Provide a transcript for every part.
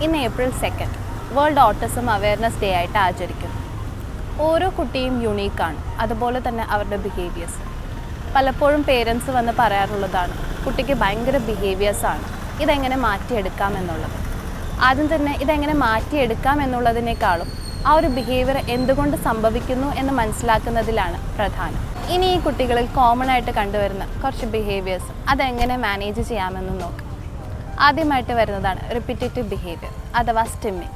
ഇന്ന് April 2 world autism awareness day ആയിട്ട് ആചരിക്കുന്നു. ഓരോ കുട്ടിയും യുണീക്കാണ്, അതുപോലെ തന്നെ അവരുടെ ബിഹേവിയേഴ്സ്. പലപ്പോഴും പേരൻസ് വന്ന് പറയാറുള്ളതാണ്, കുട്ടിക്ക് ഭയങ്കര ബിഹേവിയേഴ്സാണ്, ഇതെങ്ങനെ മാറ്റിയെടുക്കാം എന്നുള്ളത്. ആദ്യം തന്നെ ഇതെങ്ങനെ മാറ്റിയെടുക്കാം എന്നുള്ളതിനേക്കാളും ആ ഒരു ബിഹേവിയർ എന്തുകൊണ്ട് സംഭവിക്കുന്നു എന്ന് മനസ്സിലാക്കുന്നതിലാണ് പ്രധാനം. ഇനി ഈ കുട്ടികളിൽ കോമൺ ആയിട്ട് കണ്ടുവരുന്ന കുറച്ച് ബിഹേവിയേഴ്സ് അതെങ്ങനെ മാനേജ് ചെയ്യാമെന്ന് നോക്കാം. ആദ്യമായിട്ട് വരുന്നതാണ് റിപ്പീറ്റേറ്റീവ് ബിഹേവിയർ അഥവാ സ്റ്റിമ്മിങ്.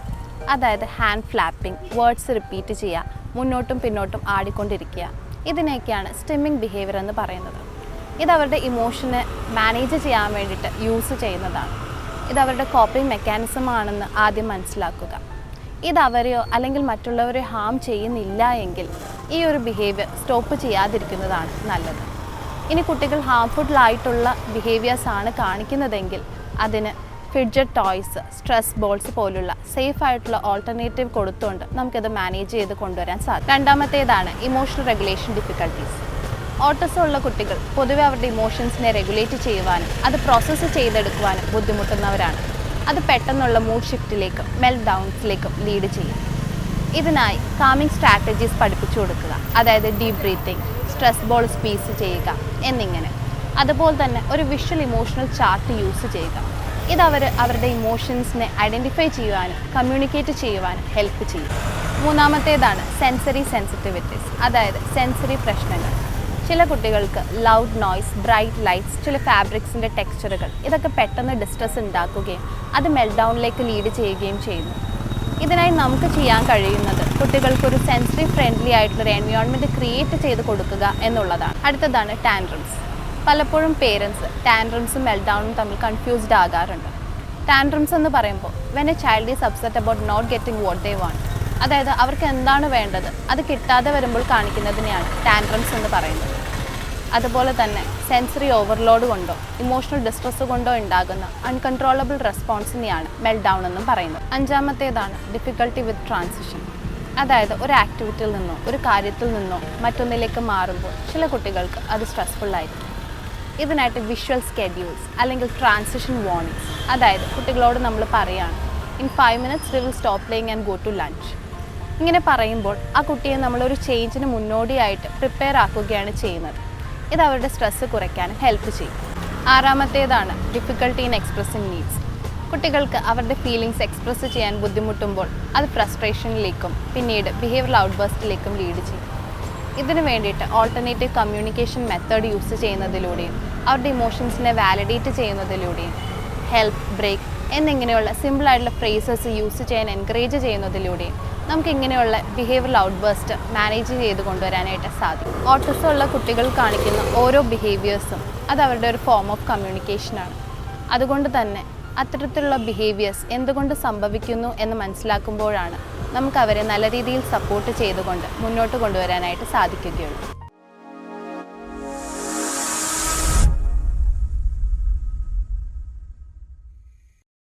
അതായത് ഹാൻഡ് ഫ്ലാപ്പിംഗ്, വേർഡ്സ് റിപ്പീറ്റ് ചെയ്യുക, മുന്നോട്ടും പിന്നോട്ടും ആടിക്കൊണ്ടിരിക്കുക. ഇതിനെയൊക്കെയാണ് സ്റ്റിമ്മിങ് ബിഹേവിയർ എന്ന് പറയുന്നത്. ഇതവരുടെ ഇമോഷനെ മാനേജ് ചെയ്യാൻ വേണ്ടിയിട്ട് യൂസ് ചെയ്യുന്നതാണ്. ഇതവരുടെ കോപ്പിംഗ് മെക്കാനിസം ആണെന്ന് ആദ്യം മനസ്സിലാക്കുക. ഇതവരെയോ അല്ലെങ്കിൽ മറ്റുള്ളവരെയോ ഹാം ചെയ്യുന്നില്ല എങ്കിൽ ഈ ഒരു ബിഹേവിയർ സ്റ്റോപ്പ് ചെയ്യാതിരിക്കുന്നതാണ് നല്ലത്. ഇനി കുട്ടികൾ ഹാംഫുള്ളായിട്ടുള്ള ബിഹേവിയേഴ്സാണ് കാണിക്കുന്നതെങ്കിൽ അതിന് ഫിഡ്ജറ്റ് ടോയ്സ്, സ്ട്രെസ് ബോൾസ് പോലുള്ള സേഫ് ആയിട്ടുള്ള ഓൾട്ടർനേറ്റീവ് കൊടുത്തുകൊണ്ട് നമുക്കത് മാനേജ് ചെയ്ത് കൊണ്ടുവരാൻ സാധിക്കും. രണ്ടാമത്തേതാണ് ഇമോഷണൽ റെഗുലേഷൻ ഡിഫിക്കൽട്ടീസ്. ഓട്ടിസം ഉള്ള കുട്ടികൾ പൊതുവെ അവരുടെ ഇമോഷൻസിനെ റെഗുലേറ്റ് ചെയ്യുവാനും അത് പ്രോസസ്സ് ചെയ്തെടുക്കുവാനും ബുദ്ധിമുട്ടുന്നവരാണ്. അത് പെട്ടെന്നുള്ള മൂഡ് ഷിഫ്റ്റിലേക്കും മെൽറ്റ് ഡൗൺസിലേക്കും ലീഡ് ചെയ്യും. ഇതിനായി കാമിംഗ് സ്ട്രാറ്റജീസ് പഠിപ്പിച്ചു കൊടുക്കുക, അതായത് deep breathing, stress ball squeeze ചെയ്യുക എന്നിങ്ങനെ. അതുപോലെ തന്നെ ഒരു വിഷ്വൽ ഇമോഷണൽ ചാർട്ട് യൂസ് ചെയ്യുക. ഇതവർ അവരുടെ ഇമോഷൻസിനെ ഐഡൻറ്റിഫൈ ചെയ്യുവാനും കമ്മ്യൂണിക്കേറ്റ് ചെയ്യുവാനും ഹെൽപ്പ് ചെയ്യും. മൂന്നാമത്തേതാണ് സെൻസറി സെൻസിറ്റിവിറ്റീസ്, അതായത് സെൻസറി പ്രശ്നങ്ങൾ. ചില കുട്ടികൾക്ക് ലൗഡ് നോയ്സ്, ബ്രൈറ്റ് ലൈറ്റ്സ്, ചില ഫാബ്രിക്സിൻ്റെ ടെക്സ്ചറുകൾ ഇതൊക്കെ പെട്ടെന്ന് ഡിസ്ട്രെസ് ഉണ്ടാക്കുകയും അത് മെൽറ്റ് ഡൗണിലേക്ക് ലീഡ് ചെയ്യുകയും ചെയ്യുന്നു. ഇതിനായി നമുക്ക് ചെയ്യാൻ കഴിയുന്നത് കുട്ടികൾക്കൊരു സെൻസറി ഫ്രണ്ട്ലി ആയിട്ടുള്ളൊരു എൻവയോൺമെൻറ്റ് ക്രിയേറ്റ് ചെയ്ത് കൊടുക്കുക എന്നുള്ളതാണ്. അടുത്തതാണ് ടാൻട്രംസ്. പലപ്പോഴും പേരൻസ് ടാൻട്രംസും മെൽറ്റ് ഡൗണും തമ്മിൽ കൺഫ്യൂസ്ഡ് ആകാറുണ്ട്. ടാൻട്രംസ് എന്ന് പറയുമ്പോൾ when a child is upset about not getting what they want, അതായത് അവർക്ക് എന്താണ് വേണ്ടത് അത് കിട്ടാതെ വരുമ്പോൾ കാണിക്കുന്നതിനെയാണ് ടാൻട്രംസ് എന്ന് പറയുന്നത്. അതുപോലെ തന്നെ സെൻസറി ഓവർലോഡ് കൊണ്ടോ ഇമോഷണൽ ഡിസ്ട്രെസ് കൊണ്ടോ ഉണ്ടാകുന്ന അൺകൺട്രോളബിൾ റെസ്പോൺസിനെയാണ് മെൽറ്റ് ഡൗൺ എന്നും പറയുന്നത്. അഞ്ചാമത്തേതാണ് ഡിഫിക്കൽട്ടി വിത്ത് ട്രാൻസിഷൻ. അതായത് ഒരു ആക്ടിവിറ്റിയിൽ നിന്നോ ഒരു കാര്യത്തിൽ നിന്നോ മറ്റൊന്നിലേക്ക് മാറുമ്പോൾ ചില കുട്ടികൾക്ക് അത് സ്ട്രെസ്ഫുള്ളായിരിക്കും. ഇതിനായിട്ട് വിഷ്വൽ സ്കെഡ്യൂൾസ് അല്ലെങ്കിൽ ട്രാൻസിഷൻ വാർണിംഗ്സ്, അതായത് കുട്ടികളോട് നമ്മൾ പറയുകയാണ്, in 5 minutes we will stop playing and go to lunch. ഇങ്ങനെ പറയുമ്പോൾ ആ കുട്ടിയെ നമ്മളൊരു ചേഞ്ചിന് മുന്നോടിയായിട്ട് പ്രിപ്പയർ ആക്കുകയാണ് ചെയ്യുന്നത്. ഇത് അവരുടെ സ്ട്രെസ്സ് കുറയ്ക്കാനും ഹെൽപ്പ് ചെയ്യും. ആറാമത്തേതാണ് ഡിഫിക്കൽട്ടി ഇൻ എക്സ്പ്രസിങ് നീഡ്സ്. കുട്ടികൾക്ക് അവരുടെ ഫീലിങ്സ് എക്സ്പ്രസ് ചെയ്യാൻ ബുദ്ധിമുട്ടുമ്പോൾ അത് ഫ്രസ്ട്രേഷനിലേക്കും പിന്നീട് ബിഹേവിയറൽ ഔട്ട്ബേസ്റ്റിലേക്കും ലീഡ് ചെയ്യും. ഇതിനു വേണ്ടിയിട്ട് ഓൾട്ടർനേറ്റീവ് കമ്മ്യൂണിക്കേഷൻ മെത്തേഡ് യൂസ് ചെയ്യുന്നതിലൂടെയും അവരുടെ ഇമോഷൻസിനെ വാലിഡേറ്റ് ചെയ്യുന്നതിലൂടെയും ഹെൽപ്പ്, ബ്രേക്ക് എന്നിങ്ങനെയുള്ള സിമ്പിളായിട്ടുള്ള ഫ്രേസസ് യൂസ് ചെയ്യാൻ എൻകറേജ് ചെയ്യുന്നതിലൂടെയും നമുക്ക് ഇങ്ങനെയുള്ള ബിഹേവിയറൽ ഔട്ട്ബേസ്റ്റ് മാനേജ് ചെയ്ത് കൊണ്ടുവരാനായിട്ട് സാധിക്കും. ഓട്ടിസം ഉള്ള കുട്ടികൾ കാണിക്കുന്ന ഓരോ ബിഹേവിയേഴ്സും അത് അവരുടെ ഒരു ഫോം ഓഫ് കമ്മ്യൂണിക്കേഷനാണ്. അതുകൊണ്ട് തന്നെ അത്തരത്തിലുള്ള ബിഹേവിയേഴ്സ് എന്തുകൊണ്ട് സംഭവിക്കുന്നു എന്ന് മനസ്സിലാക്കുമ്പോഴാണ് നമുക്ക് അവരെ നല്ല രീതിയിൽ സപ്പോർട്ട് ചെയ്തുകൊണ്ട് മുന്നോട്ട് കൊണ്ടുവരാനായിട്ട് സാധിക്കുകയുള്ളൂ.